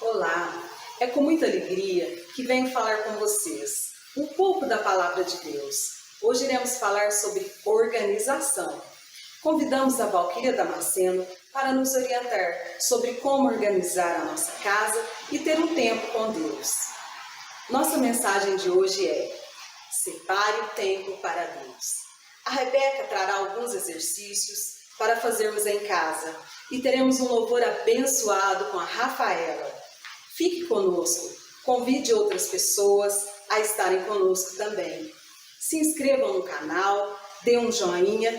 Olá, é com muita alegria que venho falar com vocês um pouco da Palavra de Deus. Hoje iremos falar sobre organização. Convidamos a Valquíria Damasceno para nos orientar sobre como organizar a nossa casa e ter um tempo com Deus. Nossa mensagem de hoje é: separe o tempo para Deus. A Rebeca trará alguns exercícios para fazermos em casa e teremos um louvor abençoado com a Rafaela. Fique conosco, convide outras pessoas a estarem conosco também. Se inscrevam no canal, dê um joinha,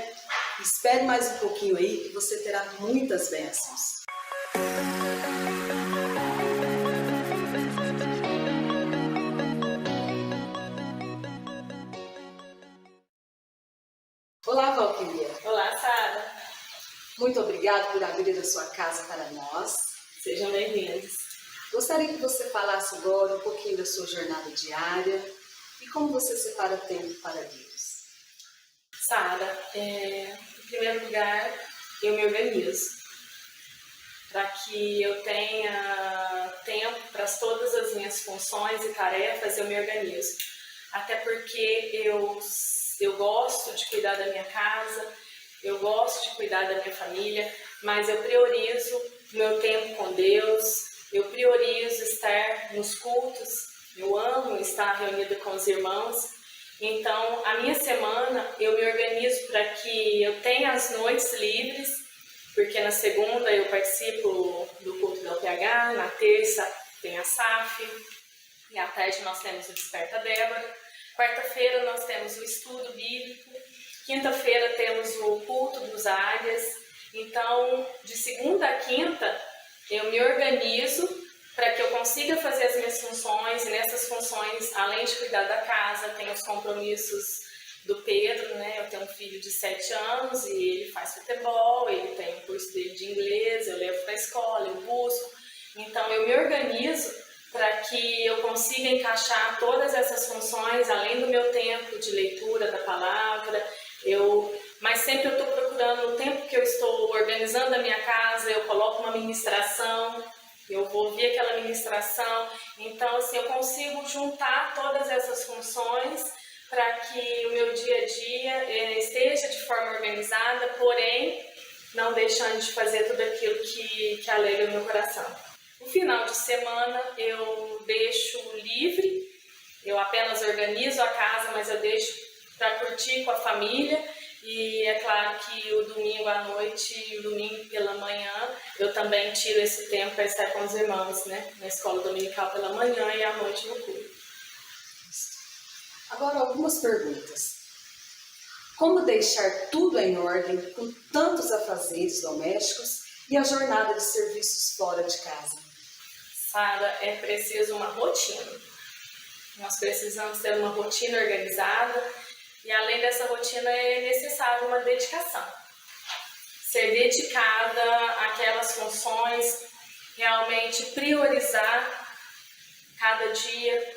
espere mais um pouquinho aí que você terá muitas bênçãos. Olá, Valquíria. Olá, Sara. Muito obrigada por abrir a sua casa para nós. Sejam bem-vindos. Gostaria que você falasse agora um pouquinho da sua jornada diária e como você separa tempo para Deus. Sara, em primeiro lugar, eu me organizo para que eu tenha tempo para todas as minhas funções e tarefas. Eu me organizo, até porque eu gosto de cuidar da minha casa, eu gosto de cuidar da minha família, mas eu priorizo o meu tempo com Deus. Eu priorizo estar nos cultos, eu amo estar reunida com os irmãos. Então, a minha semana eu me organizo para que eu tenha as noites livres, porque na segunda eu participo do culto da UPH, na terça tem a SAF, e à tarde nós temos o Desperta Débora. Quarta-feira nós temos o estudo bíblico, quinta-feira temos o culto dos áreas. Então, de segunda a quinta, eu me organizo para que eu consiga fazer as minhas funções, e nessas funções, além de cuidar da casa, tem os compromissos do Pedro, né? Eu tenho um filho de 7 anos e ele faz futebol, ele tem um curso dele de inglês, eu levo para a escola, eu busco. Então, eu me organizo para que eu consiga encaixar todas essas funções, além do meu tempo de leitura da palavra. Mas sempre eu estou procurando, no tempo que eu estou organizando a minha casa, eu coloco uma ministração, eu vou ouvir aquela ministração. Então, assim, eu consigo juntar todas essas funções para que o meu dia a dia esteja de forma organizada, porém, não deixando de fazer tudo aquilo que alegra o meu coração. No final de semana, eu deixo livre, eu apenas organizo a casa, mas eu deixo para curtir com a família. E é claro que o domingo à noite e o domingo pela manhã eu também tiro esse tempo para estar com os irmãos, né? Na escola dominical pela manhã e à noite no culto. Agora algumas perguntas. Como deixar tudo em ordem com tantos afazeres domésticos e a jornada de serviços fora de casa? Sara, é preciso uma rotina. Nós precisamos ter uma rotina organizada. E além dessa rotina é necessário uma dedicação. Ser dedicada àquelas funções, realmente priorizar cada dia,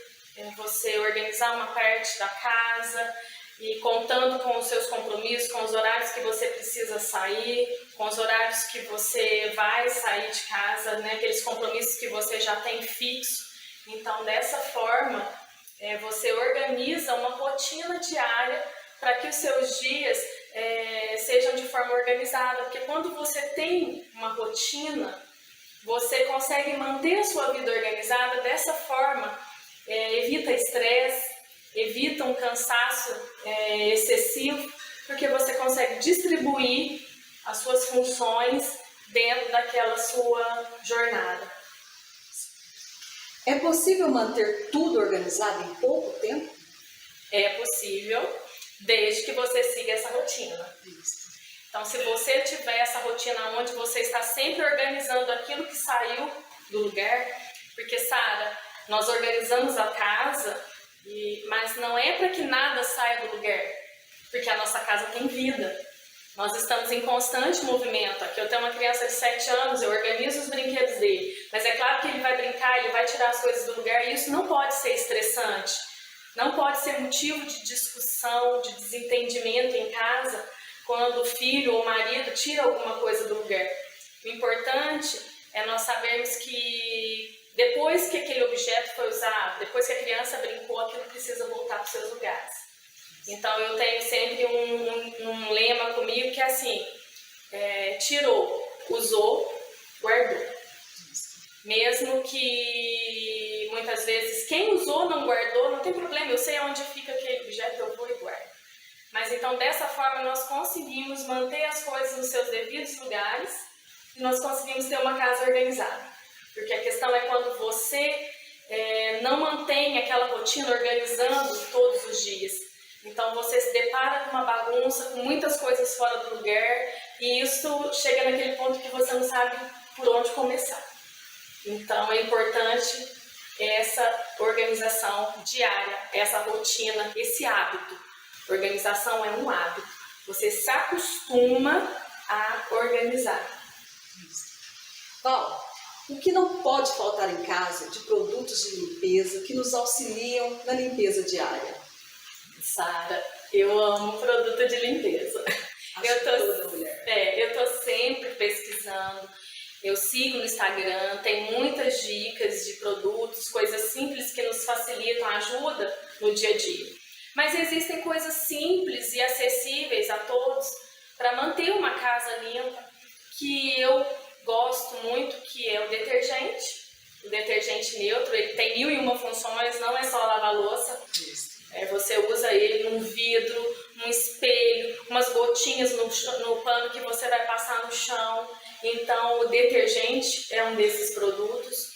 você organizar uma parte da casa e contando com os seus compromissos, com os horários que você precisa sair, com os horários que você vai sair de casa, né? Aqueles compromissos que você já tem fixo. Então, dessa forma, você organiza uma rotina diária para que os seus dias sejam de forma organizada, porque quando você tem uma rotina, você consegue manter a sua vida organizada. Dessa forma, evita estresse, evita um cansaço excessivo, porque você consegue distribuir as suas funções dentro daquela sua jornada. É possível manter tudo organizado em pouco tempo? É possível, desde que você siga essa rotina. Então, se você tiver essa rotina onde você está sempre organizando aquilo que saiu do lugar, porque, Sara, nós organizamos a casa, mas não é para que nada saia do lugar, porque a nossa casa tem vida. Nós estamos em constante movimento. Aqui eu tenho uma criança de 7 anos, eu organizo os brinquedos dele. Mas é claro que ele vai brincar, ele vai tirar as coisas do lugar e isso não pode ser estressante. Não pode ser motivo de discussão, de desentendimento em casa, quando o filho ou o marido tira alguma coisa do lugar. O importante é nós sabermos que depois que aquele objeto foi usado, depois que a criança brincou, aquilo precisa voltar para os seus lugares. Então eu tenho sempre um lema comigo que é assim, tirou, usou, guardou. Mesmo que muitas vezes quem usou não guardou, não tem problema, eu sei onde fica aquele objeto, eu vou e guardo. Mas então dessa forma nós conseguimos manter as coisas nos seus devidos lugares e nós conseguimos ter uma casa organizada. Porque a questão é quando você não mantém aquela rotina organizando todos os dias. Então você se depara com uma bagunça, com muitas coisas fora do lugar e isso chega naquele ponto que você não sabe por onde começar. Então é importante essa organização diária, essa rotina, esse hábito. Organização é um hábito. Você se acostuma a organizar. Val, o que não pode faltar em casa de produtos de limpeza que nos auxiliam na limpeza diária? Sara, eu amo produto de limpeza. Eu tô sempre pesquisando. Eu sigo no Instagram, tem muitas dicas de produtos, coisas simples que nos facilitam, ajudam no dia a dia. Mas existem coisas simples e acessíveis a todos para manter uma casa limpa, que eu gosto muito, que é o detergente. O detergente neutro, ele tem 1001 funções, não é só lavar louça. Você usa ele num vidro, num espelho, umas gotinhas no pano que você vai passar no chão. Então, o detergente é um desses produtos.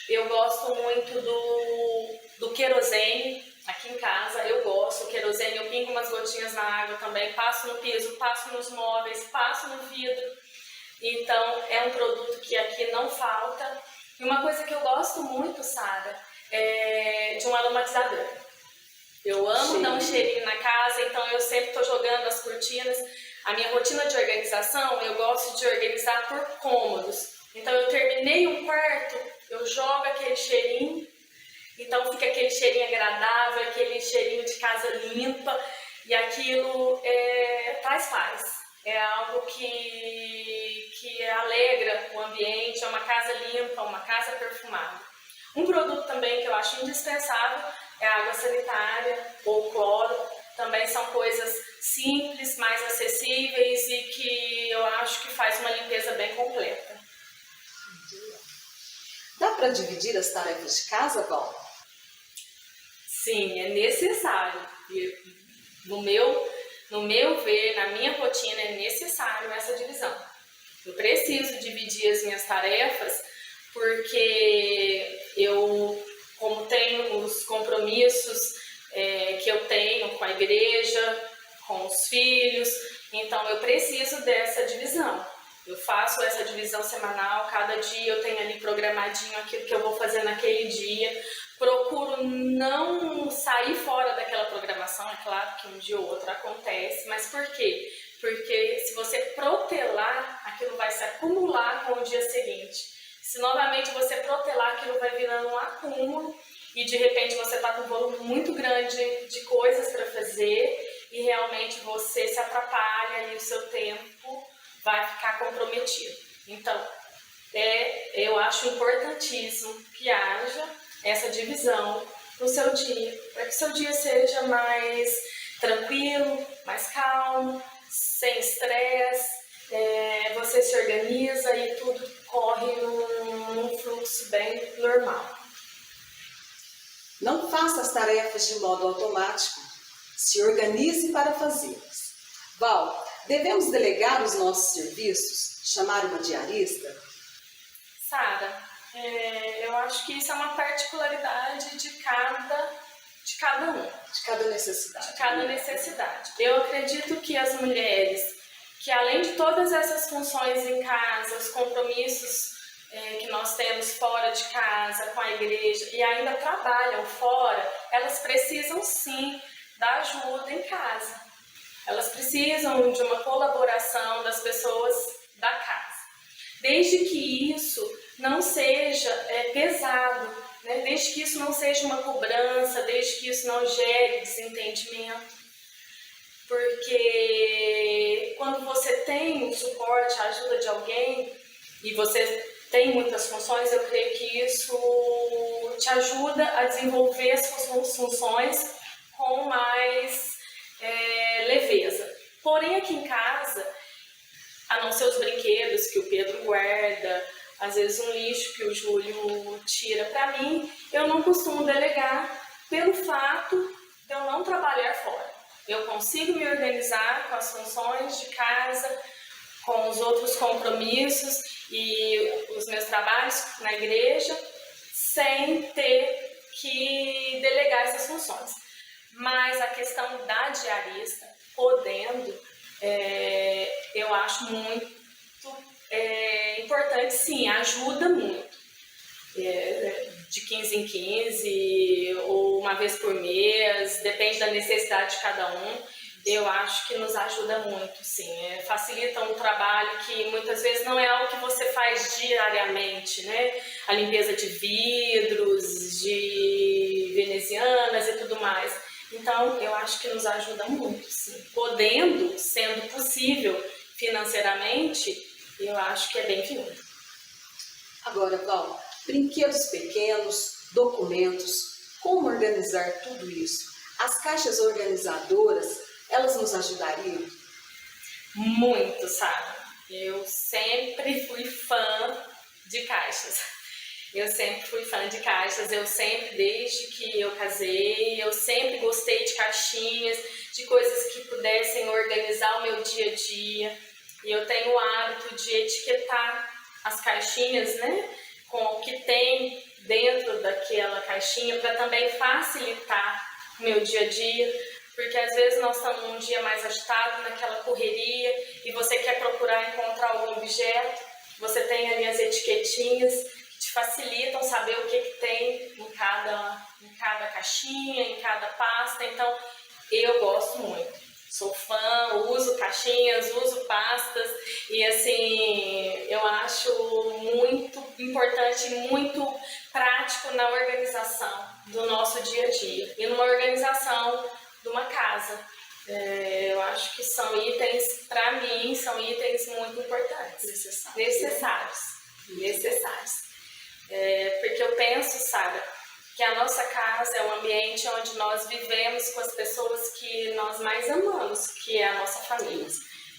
Eu gosto muito do querosene. Aqui em casa eu gosto. O querosene, eu pingo umas gotinhas na água também, passo no piso, passo nos móveis, passo no vidro. Então, é um produto que aqui não falta. E uma coisa que eu gosto muito, Sara, é de um aromatizador. Eu amo dar um cheirinho na casa, então eu sempre estou jogando as cortinas. A minha rotina de organização, eu gosto de organizar por cômodos. Então eu terminei um quarto, eu jogo aquele cheirinho, então fica aquele cheirinho agradável, aquele cheirinho de casa limpa, e aquilo traz paz. É algo que alegra o ambiente, é uma casa limpa, uma casa perfumada. Um produto também que eu acho indispensável é a água sanitária ou cloro. Também são coisas simples, mais acessíveis e que eu acho que faz uma limpeza bem completa. Dá para dividir as tarefas de casa, Val? Sim, é necessário. No meu ver, na minha rotina, é necessário essa divisão. Eu preciso dividir as minhas tarefas porque eu, como tenho os compromissos que eu tenho com a igreja, com os filhos, então eu preciso dessa divisão. Eu faço essa divisão semanal, cada dia eu tenho ali programadinho aquilo que eu vou fazer naquele dia. Procuro não sair fora daquela programação, é claro que um dia ou outro acontece, mas por quê? Porque se você protelar, aquilo vai se acumular com o dia seguinte. Se novamente você protelar, aquilo vai virando um acúmulo e de repente você está com um volume muito grande de coisas para fazer e realmente você se atrapalha e o seu tempo vai ficar comprometido. Então, eu acho importantíssimo que haja essa divisão no seu dia, para que o seu dia seja mais tranquilo, mais calmo, sem estresse, você se organiza e tudo corre num fluxo bem normal. Não faça as tarefas de modo automático. Se organize para fazê-las. Val, devemos delegar os nossos serviços? Chamar uma diarista? Sara, eu acho que isso é uma particularidade de cada um. De cada necessidade. De cada necessidade. Eu acredito que as mulheres, que além de todas essas funções em casa, os compromissos que nós temos fora de casa, com a igreja, e ainda trabalham fora, elas precisam sim da ajuda em casa. Elas precisam de uma colaboração das pessoas da casa. Desde que isso não seja pesado, né? Desde que isso não seja uma cobrança, desde que isso não gere desentendimento. Porque quando você tem o suporte, a ajuda de alguém, e você tem muitas funções, eu creio que isso te ajuda a desenvolver as suas funções com mais leveza. Porém, aqui em casa, a não ser os brinquedos que o Pedro guarda, às vezes um lixo que o Júlio tira para mim, eu não costumo delegar pelo fato de eu não trabalhar fora. Eu consigo me organizar com as funções de casa, com os outros compromissos e os meus trabalhos na igreja, sem ter que delegar essas funções. Mas a questão da diarista, podendo, eu acho muito importante, sim, ajuda muito. De 15 em 15 ou uma vez por mês, depende da necessidade de cada um. Eu acho que nos ajuda muito, sim. Facilita um trabalho que muitas vezes não é algo que você faz diariamente, né? A limpeza de vidros, de venezianas e tudo mais. Então, eu acho que nos ajuda muito, sim. Podendo, sendo possível financeiramente, eu acho que é bem-vindo. Agora, Val, brinquedos pequenos, documentos, como organizar tudo isso? As caixas organizadoras, elas nos ajudariam? Muito, sabe? Eu sempre fui fã de caixas. Eu sempre, desde que eu casei, eu sempre gostei de caixinhas, de coisas que pudessem organizar o meu dia a dia. E eu tenho o hábito de etiquetar as caixinhas, né, com o que tem dentro daquela caixinha, para também facilitar o meu dia a dia, porque às vezes nós estamos num dia mais agitado, naquela correria, e você quer procurar encontrar algum objeto, você tem ali as etiquetinhas que te facilitam saber o que tem em cada caixinha, em cada pasta. Então eu gosto muito. Sou fã, uso caixinhas, uso pastas e assim, eu acho muito importante e muito prático na organização do nosso dia a dia e numa organização de uma casa. Eu acho que são itens, para mim, são itens muito importantes, necessários. Porque eu penso, sabe, que a nossa casa é um ambiente onde nós vivemos com as pessoas que nós mais amamos, que é a nossa família.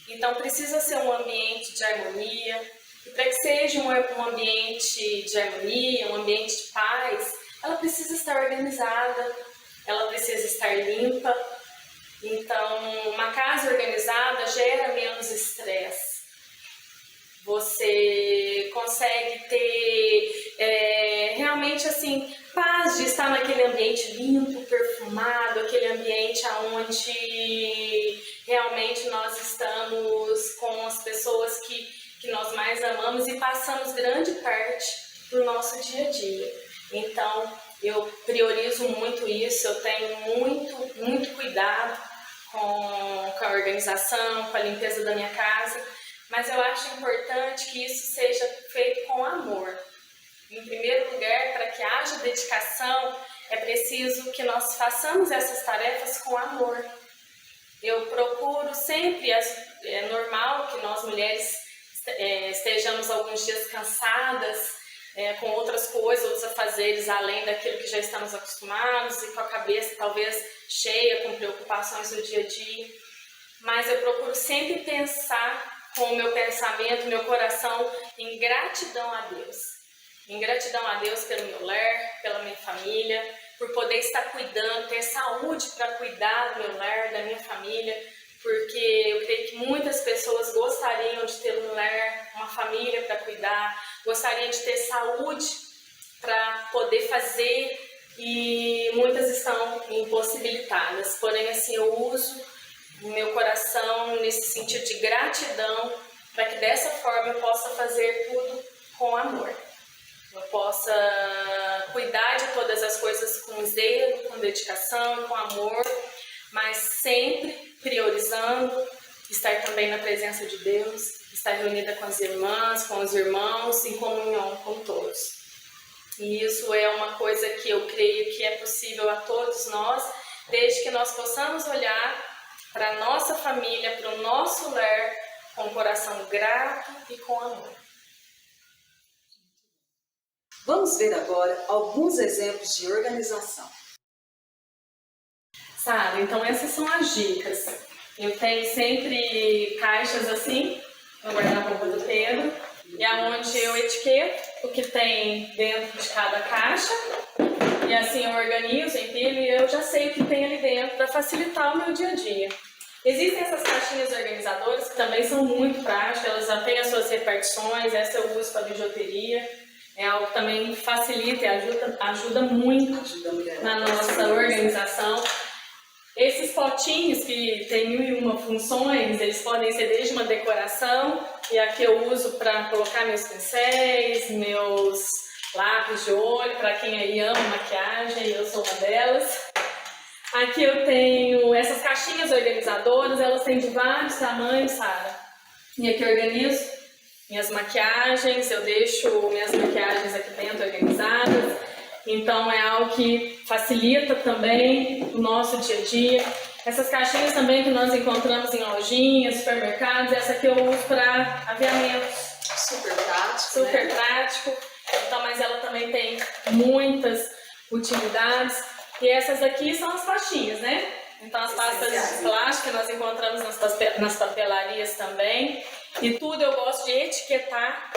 Então precisa ser um ambiente de harmonia, e para que seja um ambiente de harmonia, um ambiente de paz, ela precisa estar organizada, ela precisa estar limpa. Então uma casa organizada gera menos estresse. Você consegue ter realmente assim paz de estar naquele ambiente limpo, perfumado, aquele ambiente onde realmente nós estamos com as pessoas que nós mais amamos e passamos grande parte do nosso dia a dia. Então eu priorizo muito isso, eu tenho muito cuidado com a organização, com a limpeza da minha casa. Mas eu acho importante que isso seja feito com amor. Em primeiro lugar, para que haja dedicação, é preciso que nós façamos essas tarefas com amor. Eu procuro sempre, é normal que nós mulheres estejamos alguns dias cansadas, com outras coisas, outros afazeres, além daquilo que já estamos acostumados e com a cabeça talvez cheia, com preocupações do dia a dia. Mas eu procuro sempre pensar com o meu pensamento, meu coração, em gratidão a Deus. Em gratidão a Deus pelo meu lar, pela minha família, por poder estar cuidando, ter saúde para cuidar do meu lar, da minha família, porque eu creio que muitas pessoas gostariam de ter um lar, uma família para cuidar, gostariam de ter saúde para poder fazer e muitas estão impossibilitadas. Porém, assim, eu uso o meu coração nesse sentido de gratidão, para que dessa forma eu possa fazer tudo com amor. Eu possa cuidar de todas as coisas com zelo, com dedicação, com amor, mas sempre priorizando estar também na presença de Deus, estar reunida com as irmãs, com os irmãos, em comunhão com todos. E isso é uma coisa que eu creio que é possível a todos nós, desde que nós possamos olhar para a nossa família, para o nosso lar, com um coração grato e com amor. Vamos ver agora alguns exemplos de organização. Sara, então essas são as dicas. Eu tenho sempre caixas assim, no guarda-roupa do Pedro, e aonde eu etiqueto o que tem dentro de cada caixa, e assim eu organizo, empilho, e eu já sei o que tem ali dentro para facilitar o meu dia a dia. Existem essas caixinhas organizadoras que também são muito práticas, elas já têm as suas repartições, essa eu uso para bijuteria, é algo que também facilita e ajuda muito na nossa organização. Esses potinhos que tem 1001 funções, eles podem ser desde uma decoração, e aqui eu uso para colocar meus pincéis, meus lápis de olho, para quem aí ama maquiagem, eu sou uma delas. Aqui eu tenho essas caixinhas organizadoras, elas têm de vários tamanhos, Sara. E aqui eu organizo minhas maquiagens, eu deixo minhas maquiagens aqui dentro organizadas. Então é algo que facilita também o nosso dia a dia. Essas caixinhas também que nós encontramos em lojinhas, supermercados, essa aqui eu uso para aviamentos. Super prático, Super né? prático. Então, mas ela também tem muitas utilidades. E essas aqui são as pastinhas, né? Então as pastas de plástico que nós encontramos nas papelarias também. E tudo eu gosto de etiquetar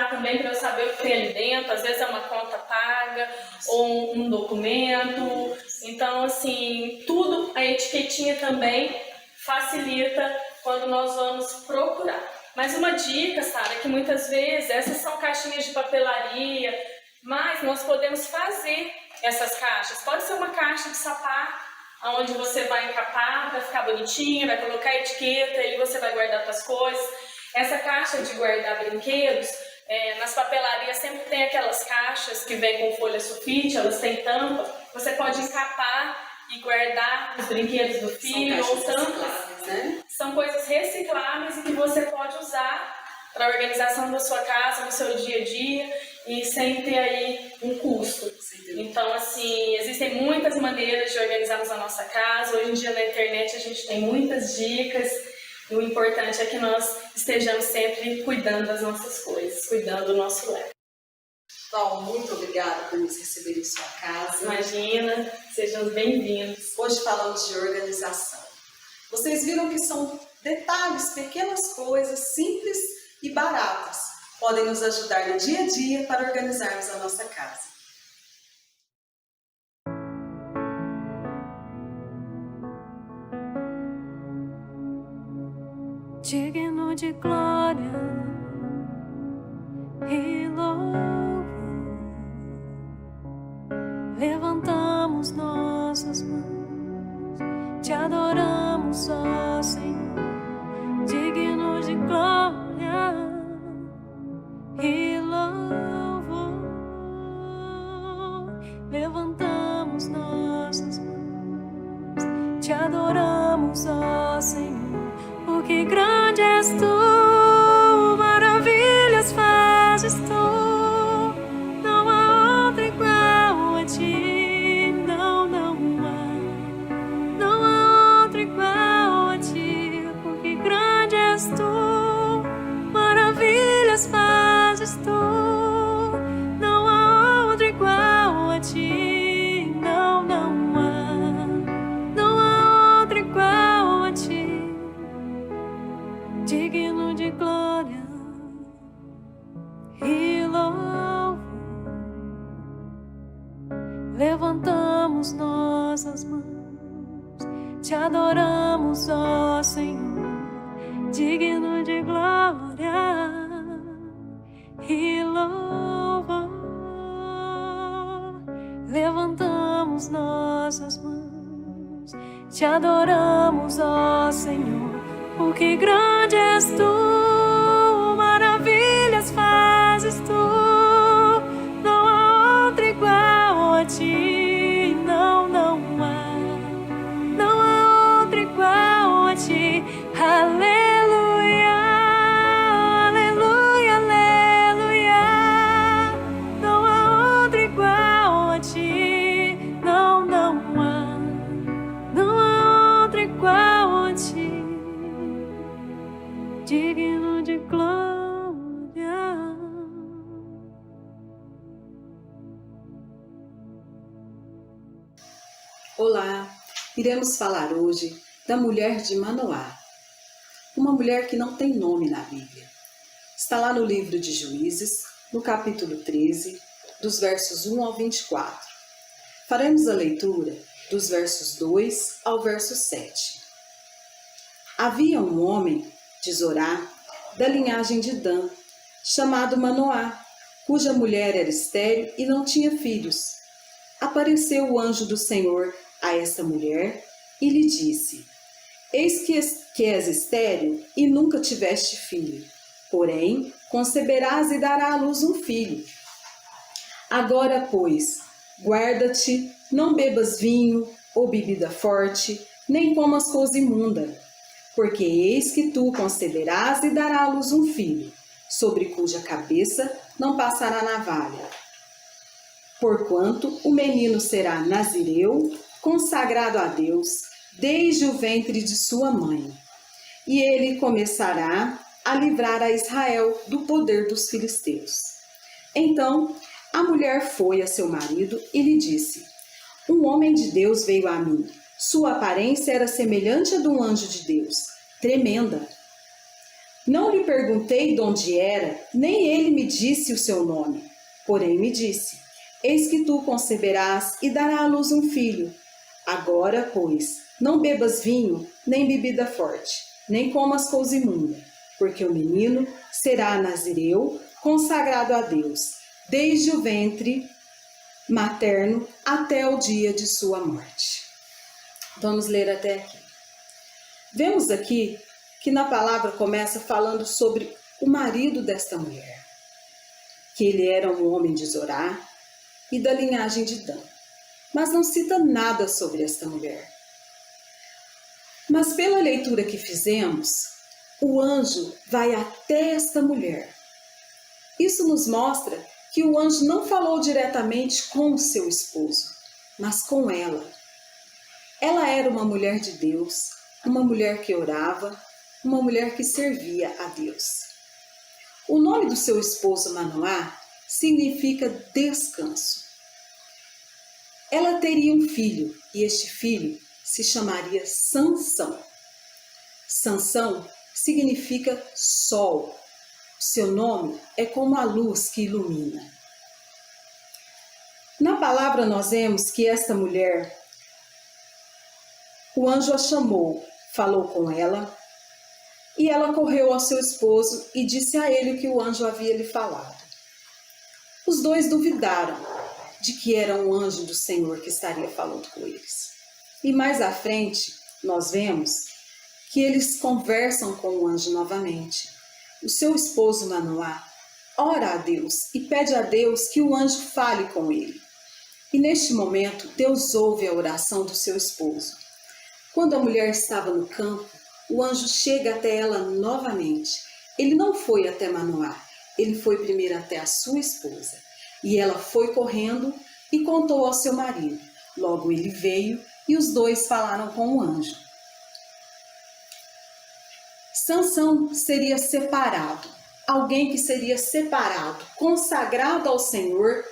também para eu saber o que tem ali dentro. Às vezes é uma conta paga ou um documento. Então, assim, tudo, a etiquetinha também facilita quando nós vamos procurar. Mas uma dica, Sara, que muitas vezes essas são caixinhas de papelaria, mas nós podemos fazer essas caixas. Pode ser uma caixa de sapato, onde você vai encapar, vai ficar bonitinha, vai colocar a etiqueta e você vai guardar suas coisas. Essa caixa de guardar brinquedos, nas papelarias sempre tem aquelas caixas que vêm com folha sulfite, elas têm tampa. Você pode encapar e guardar os brinquedos do filho ou tampas. Né? São coisas recicláveis e que você pode usar para a organização da sua casa, no seu dia a dia, e sem ter aí um custo. Então, assim, existem muitas maneiras de organizarmos a nossa casa. Hoje em dia na internet a gente tem muitas dicas. E o importante é que nós estejamos sempre cuidando das nossas coisas, cuidando do nosso lar. Val, muito obrigada por nos receber em sua casa. Imagina, sejam bem-vindos. Hoje falamos de organização. Vocês viram que são detalhes, pequenas coisas simples e baratas. Podem nos ajudar no dia a dia para organizarmos a nossa casa. Digno de glória e louvor, levantamos nossas mãos, te adoramos, ó Senhor. Digno de glória e louvor, levantamos nossas mãos, te adoramos, ó Senhor. Porque grande és tu, maravilhas fazes tu, não há outro igual a ti, não há outro igual a ti. Porque grande és tu, maravilhas fazes tu, não há outro igual a ti, não há outro igual a ti. Digno de glória e louvor, levantamos nossas mãos, te adoramos, ó Senhor. Digno de glória e louvor, levantamos nossas mãos, te adoramos, ó Senhor. Porque grande és tu, maravilhas fazes tu, não há outro igual a ti, não há outro igual a ti. Aleluia, aleluia, aleluia, não há outro Olá! Iremos falar hoje da mulher de Manoá, uma mulher que não tem nome na Bíblia. Está lá no livro de Juízes, no capítulo 13, dos versos 1 ao 24. Faremos a leitura dos versos 2 ao verso 7. Havia um homem de Zorá, da linhagem de Dan, chamado Manoá, cuja mulher era estéril e não tinha filhos. Apareceu o anjo do Senhor a esta mulher e lhe disse: Eis que és estéril e nunca tiveste filho, porém conceberás e darás à luz um filho. Agora, pois, guarda-te, não bebas vinho ou bebida forte, nem comas coisa imunda, porque eis que tu conceberás e darás à luz um filho, sobre cuja cabeça não passará navalha. Porquanto o menino será nazireu, consagrado a Deus, desde o ventre de sua mãe. E ele começará a livrar a Israel do poder dos filisteus. Então a mulher foi a seu marido e lhe disse: Um homem de Deus veio a mim. Sua aparência era semelhante à de um anjo de Deus, tremenda. Não lhe perguntei de onde era, nem ele me disse o seu nome. Porém me disse: Eis que tu conceberás e darás à luz um filho. Agora, pois, não bebas vinho, nem bebida forte, nem comas coisa imunda, porque o menino será nazireu, consagrado a Deus, desde o ventre materno até o dia de sua morte. Vamos ler até aqui. Vemos aqui que na palavra começa falando sobre o marido desta mulher, que ele era um homem de Zorá e da linhagem de Dan, mas não cita nada sobre esta mulher. Mas pela leitura que fizemos, o anjo vai até esta mulher. Isso nos mostra que o anjo não falou diretamente com o seu esposo, mas com ela. Ela era uma mulher de Deus, uma mulher que orava, uma mulher que servia a Deus. O nome do seu esposo Manoá significa descanso. Ela teria um filho e este filho se chamaria Sansão. Sansão significa sol. Seu nome é como a luz que ilumina. Na palavra nós vemos que esta mulher, o anjo a chamou, falou com ela, e ela correu ao seu esposo e disse a ele o que o anjo havia lhe falado. Os dois duvidaram de que era um anjo do Senhor que estaria falando com eles. E mais à frente, nós vemos que eles conversam com o anjo novamente. O seu esposo Manoá ora a Deus e pede a Deus que o anjo fale com ele. E neste momento, Deus ouve a oração do seu esposo. Quando a mulher estava no campo, o anjo chega até ela novamente. Ele não foi até Manoá, ele foi primeiro até a sua esposa. E ela foi correndo e contou ao seu marido. Logo ele veio e os dois falaram com o anjo. Sansão seria separado, alguém que seria separado, consagrado ao Senhor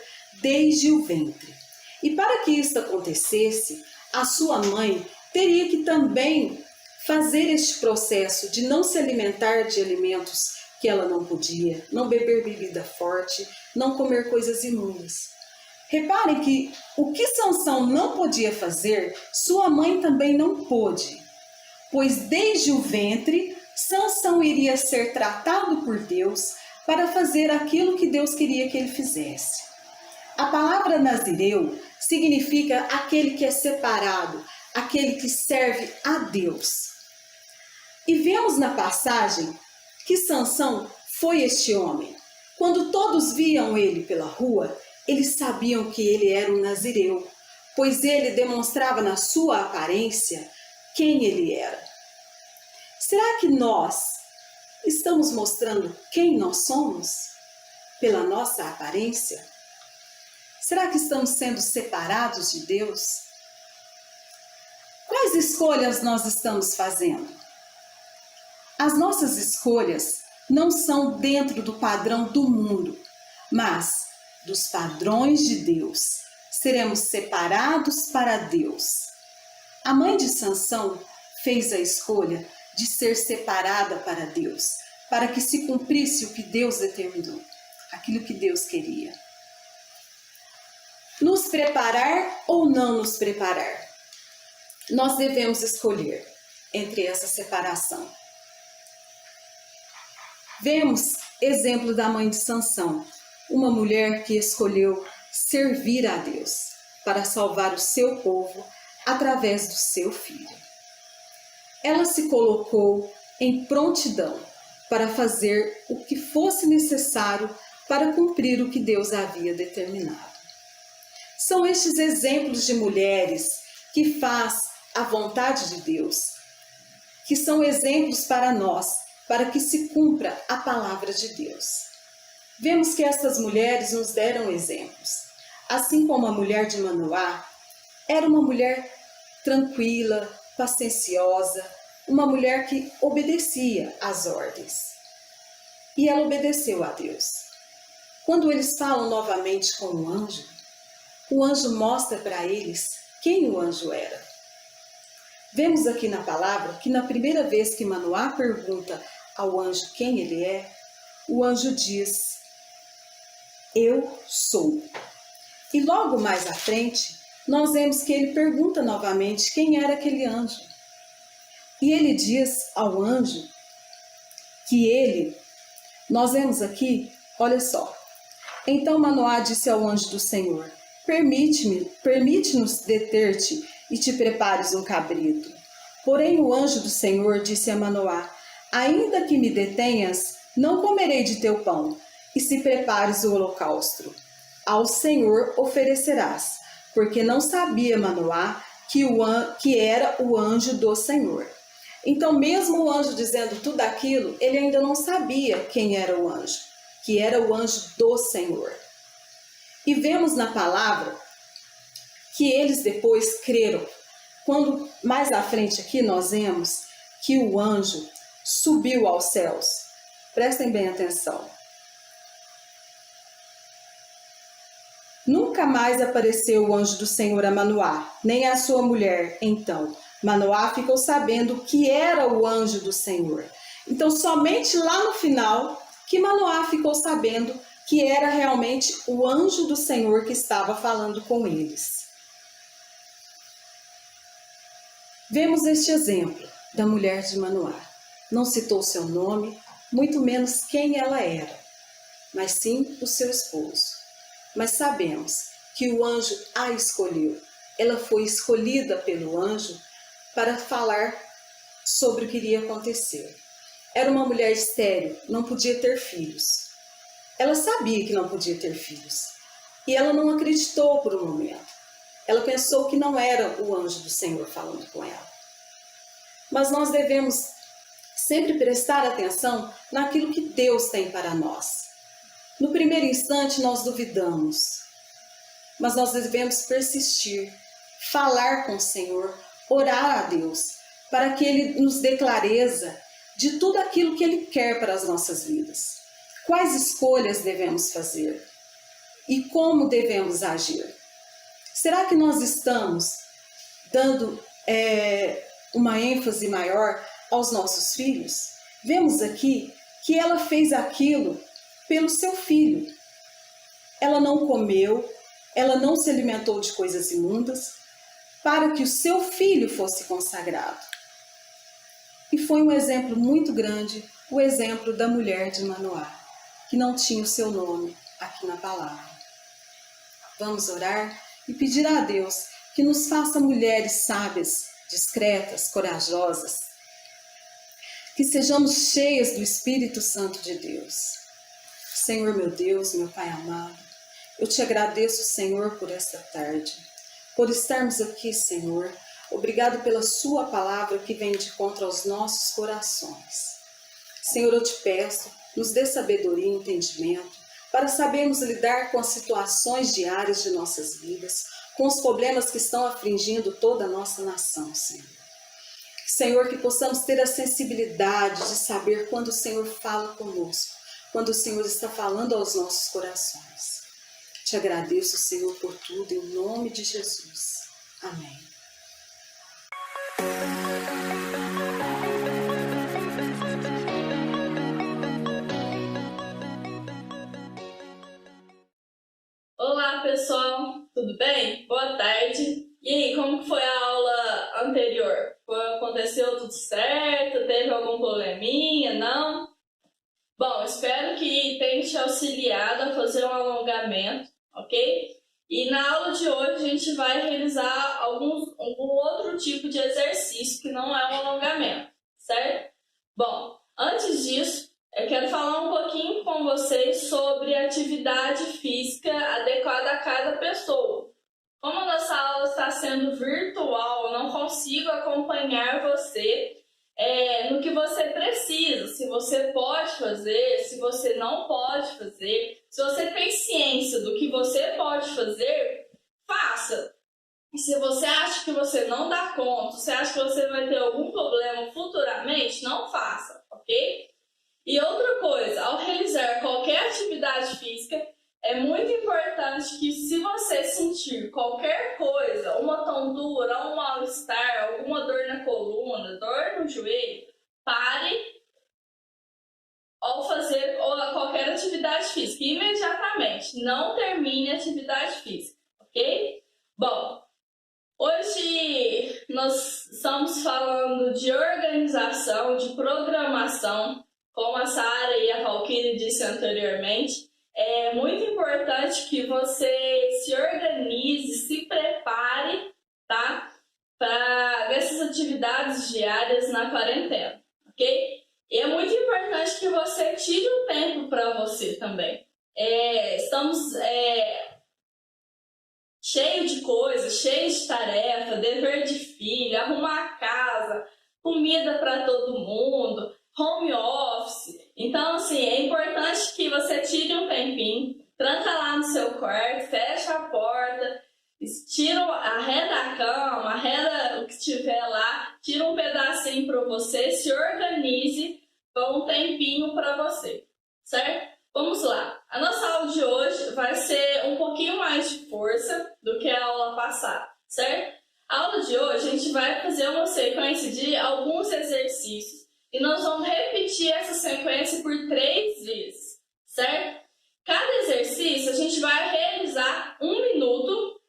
desde o ventre. E para que isso acontecesse, a sua mãe teria que também fazer este processo de não se alimentar de alimentos que ela não podia, não beber bebida forte, não comer coisas imundas. Reparem que o que Sansão não podia fazer, sua mãe também não pôde, pois desde o ventre, Sansão iria ser tratado por Deus para fazer aquilo que Deus queria que ele fizesse. A palavra nazireu significa aquele que é separado, aquele que serve a Deus. E vemos na passagem que Sansão foi este homem. Quando todos viam ele pela rua, eles sabiam que ele era um nazireu, pois ele demonstrava na sua aparência quem ele era. Será que nós estamos mostrando quem nós somos pela nossa aparência? Será que estamos sendo separados de Deus? Quais escolhas nós estamos fazendo? As nossas escolhas não são dentro do padrão do mundo, mas dos padrões de Deus. Seremos separados para Deus. A mãe de Sansão fez a escolha de ser separada para Deus, para que se cumprisse o que Deus determinou, aquilo que Deus queria. Nos preparar ou não nos preparar? Nós devemos escolher entre essa separação. Vemos exemplo da mãe de Sansão, uma mulher que escolheu servir a Deus para salvar o seu povo através do seu filho. Ela se colocou em prontidão para fazer o que fosse necessário para cumprir o que Deus havia determinado. São estes exemplos de mulheres que faz a vontade de Deus, que são exemplos para nós, para que se cumpra a palavra de Deus. Vemos que essas mulheres nos deram exemplos. Assim como a mulher de Manoá, era uma mulher tranquila, pacienciosa, uma mulher que obedecia às ordens. E ela obedeceu a Deus. Quando eles falam novamente com o anjo mostra para eles quem o anjo era. Vemos aqui na palavra que na primeira vez que Manoá pergunta ao anjo quem ele é, o anjo diz: eu sou. E logo mais à frente, nós vemos que ele pergunta novamente quem era aquele anjo. E ele diz ao anjo que nós vemos aqui, olha só. Então Manoá disse ao anjo do Senhor: permite-nos deter-te e te prepares um cabrito. Porém o anjo do Senhor disse a Manoá: ainda que me detenhas, não comerei de teu pão, e se prepares o holocausto. Ao Senhor oferecerás, porque não sabia Manoá que era o anjo do Senhor. Então, mesmo o anjo dizendo tudo aquilo, ele ainda não sabia quem era o anjo, que era o anjo do Senhor. E vemos na palavra que eles depois creram. Quando mais à frente aqui nós vemos que o anjo subiu aos céus. Prestem bem atenção. Nunca mais apareceu o anjo do Senhor a Manoá, nem a sua mulher. Então, Manoá ficou sabendo que era o anjo do Senhor. Então, somente lá no final que Manoá ficou sabendo que era realmente o anjo do Senhor que estava falando com eles. Vemos este exemplo da mulher de Manoá. Não citou seu nome, muito menos quem ela era, mas sim o seu esposo. Mas sabemos que o anjo a escolheu. Ela foi escolhida pelo anjo para falar sobre o que iria acontecer. Era uma mulher estéril, não podia ter filhos. Ela sabia que não podia ter filhos. E ela não acreditou por um momento. Ela pensou que não era o anjo do Senhor falando com ela. Mas nós devemos sempre prestar atenção naquilo que Deus tem para nós. No primeiro instante nós duvidamos, mas nós devemos persistir, falar com o Senhor, orar a Deus, para que Ele nos dê clareza de tudo aquilo que Ele quer para as nossas vidas. Quais escolhas devemos fazer e como devemos agir? Será que nós estamos dando uma ênfase maior aos nossos filhos? Vemos aqui que ela fez aquilo pelo seu filho. Ela não comeu, ela não se alimentou de coisas imundas, para que o seu filho fosse consagrado. E foi um exemplo muito grande, o exemplo da mulher de Manoá, que não tinha o seu nome aqui na palavra. Vamos orar e pedir a Deus que nos faça mulheres sábias, discretas, corajosas, que sejamos cheias do Espírito Santo de Deus. Senhor meu Deus, meu Pai amado, eu te agradeço, Senhor, por esta tarde, por estarmos aqui, Senhor. Obrigado pela sua palavra que vem de encontro aos nossos corações. Senhor, eu te peço, nos dê sabedoria e entendimento para sabermos lidar com as situações diárias de nossas vidas, com os problemas que estão afligindo toda a nossa nação, Senhor. Senhor, que possamos ter a sensibilidade de saber quando o Senhor fala conosco, quando o Senhor está falando aos nossos corações. Te agradeço, Senhor, por tudo, em nome de Jesus. Amém. tudo bem? Boa tarde. E aí, como que foi a aula anterior? Aconteceu tudo certo? Teve algum probleminha? Não? Bom, espero que tenha te auxiliado a fazer um alongamento, ok? E na aula de hoje a gente vai realizar algum outro tipo de exercício que não é um alongamento, certo? Bom, antes disso, eu quero falar um pouquinho com vocês sobre atividade física adequada a cada pessoa. Como a nossa aula está sendo virtual, eu não consigo acompanhar você no que você precisa, se você pode fazer, se você não pode fazer. Se você tem ciência do que você pode fazer, faça. E se você acha que você não dá conta, se acha que você vai ter algum problema futuramente, não faça, ok? E outra coisa, ao realizar qualquer atividade física, é muito importante que, se você sentir qualquer coisa, uma tontura, um mal-estar, alguma dor na coluna, dor no joelho, pare ao fazer qualquer atividade física. Imediatamente, não termine a atividade física, ok? Bom, hoje nós estamos falando de organização, de programação, como a Sara e a Valquíria disse anteriormente. É muito importante que você se organize, se prepare, tá? Para essas atividades diárias na quarentena, ok? E é muito importante que você tire um tempo para você também. Estamos cheios de coisas, cheios de tarefa, dever de filho, arrumar a casa, comida para todo mundo, home office. Então, assim, é importante que você tire um tempinho, tranca lá no seu quarto, fecha a porta, arreda a cama, arreda o que tiver lá, tira um pedacinho para você, se organize com um tempinho para você, certo? Vamos lá. A nossa aula de hoje vai ser um pouquinho mais de força do que a aula passada, certo? A aula de hoje a gente vai fazer uma sequência de alguns exercícios e nós vamos repetir essa sequência por 3 vezes, certo? Cada exercício a gente vai realizar 1 minuto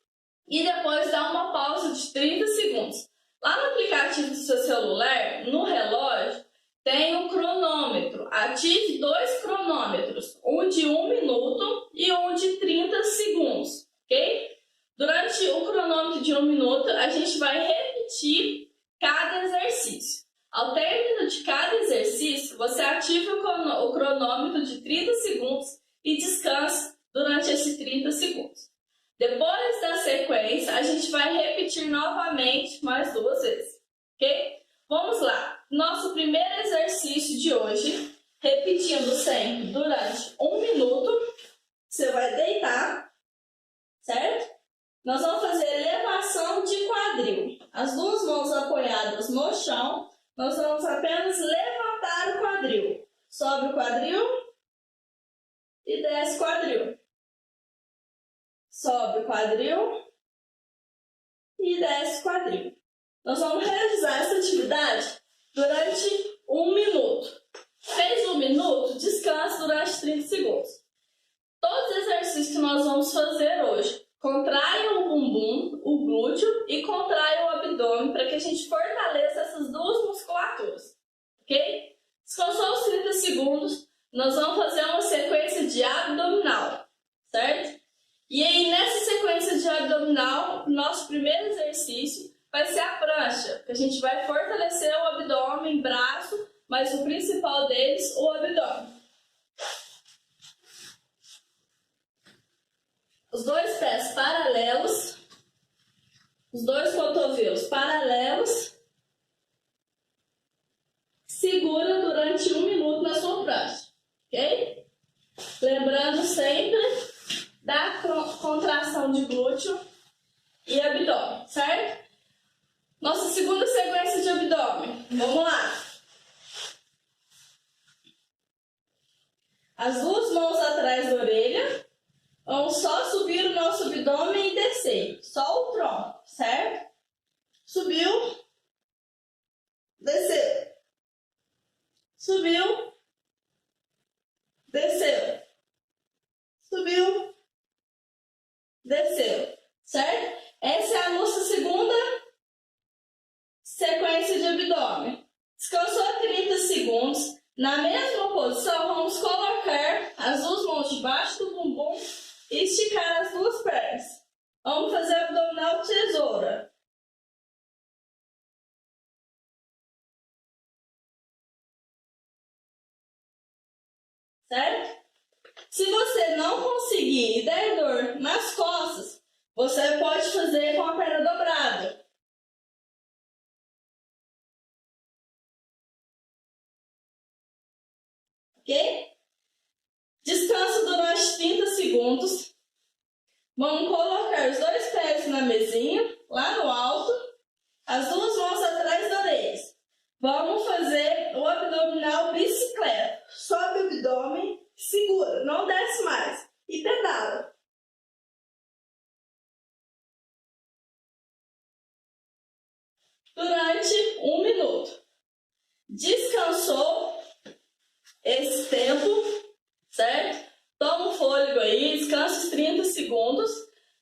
e depois dar uma pausa de 30 segundos. Lá no aplicativo do seu celular, no relógio, tem um cronômetro. Ative 2 cronômetros, um de 1 minuto e um de 30 segundos, ok? Durante o cronômetro de 1 minuto, a gente vai repetir cada exercício. Ao término de cada exercício, você ativa o cronômetro de 30 segundos e descansa durante esses 30 segundos. Depois da sequência, a gente vai repetir novamente mais 2 vezes, ok? Vamos lá. Nosso primeiro exercício de hoje, repetindo sempre durante 1 minuto, você vai deitar, certo? Nós vamos fazer elevação de quadril. As 2 mãos apoiadas no chão. Nós vamos apenas levantar o quadril. Sobe o quadril e desce o quadril. Sobe o quadril e desce o quadril. Nós vamos realizar essa atividade durante 1 minuto. Fez 1 minuto, descansa durante 30 segundos. Todos os exercícios que nós vamos fazer hoje, contraiam o bumbum, o glúteo e contraiam o abdômen para que a gente fortaleça essas 2 musculaturas, ok? Descansou os 30 segundos, nós vamos fazer uma sequência de abdominal, certo? E aí, nessa sequência de abdominal, nosso primeiro exercício vai ser a prancha, que a gente vai fortalecer o abdômen, braço, mas o principal deles, o abdômen. Os 2 pés paralelos, os 2 cotovelos paralelos, segura durante 1 minuto na sua prancha, ok? Lembrando sempre da contração de glúteo e abdômen, certo? Nossa segunda sequência de abdômen, vamos lá. As 2 mãos atrás da orelha. Vamos só subir o nosso abdômen e descer. Só o tronco, certo? Subiu. Desceu. Subiu. Desceu. Subiu. Desceu. certo? Essa é a nossa segunda sequência de abdômen. Descansou 30 segundos. Na mesma posição, vamos colocar as duas mãos debaixo do bumbum e esticar as duas pernas. Vamos fazer abdominal tesoura. Certo? Se você não conseguir e der dor nas costas, você pode fazer com a perna dobrada. Ok? Descansa durante 30 segundos. Vamos colocar os dois pés na mesinha, lá no alto, as duas mãos atrás da orelha. Vamos fazer o abdominal bicicleta. Sobe o abdômen, segura, não desce mais e pedala. Durante 1 minuto. Descansou esse tempo, certo? Toma um fôlego aí, descansa os 30 segundos.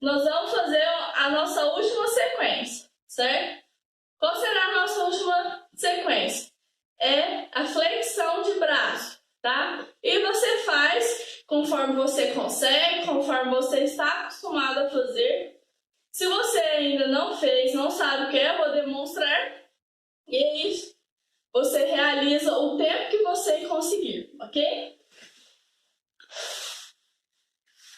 Nós vamos fazer a nossa última sequência, certo? Qual será a nossa última sequência? É a flexão de braço, tá? E você faz conforme você consegue, conforme você está acostumado a fazer. Se você ainda não fez, não sabe o que é, eu vou demonstrar. E é isso. Você realiza o tempo que você conseguir, ok?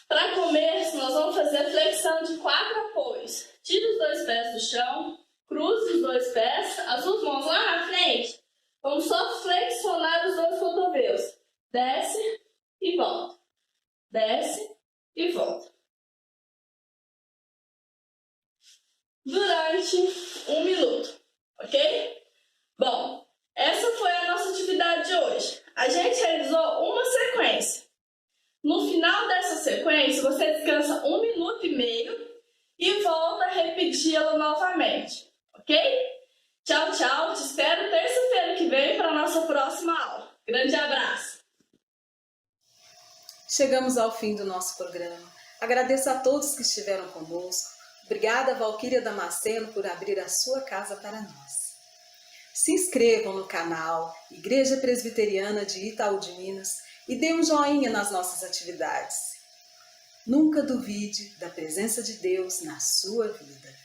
Para começo, nós vamos fazer a flexão de 4 apoios. Tira os dois pés do chão, cruza os dois pés, as duas mãos lá na frente. Vamos só flexionar os dois cotovelos. Desce e volta. Desce e volta. Durante 1 minuto, ok? Bom, essa foi a nossa atividade de hoje. A gente realizou uma sequência. No final dessa sequência, você descansa 1 minuto e meio e volta a repeti-la novamente, ok? Tchau, tchau. Te espero terça-feira que vem para a nossa próxima aula. Grande abraço. Chegamos ao fim do nosso programa. Agradeço a todos que estiveram conosco. Obrigada, Valquíria Damasceno, por abrir a sua casa para nós. Se inscrevam no canal Igreja Presbiteriana de Itaú de Minas e dê um joinha nas nossas atividades. Nunca duvide da presença de Deus na sua vida.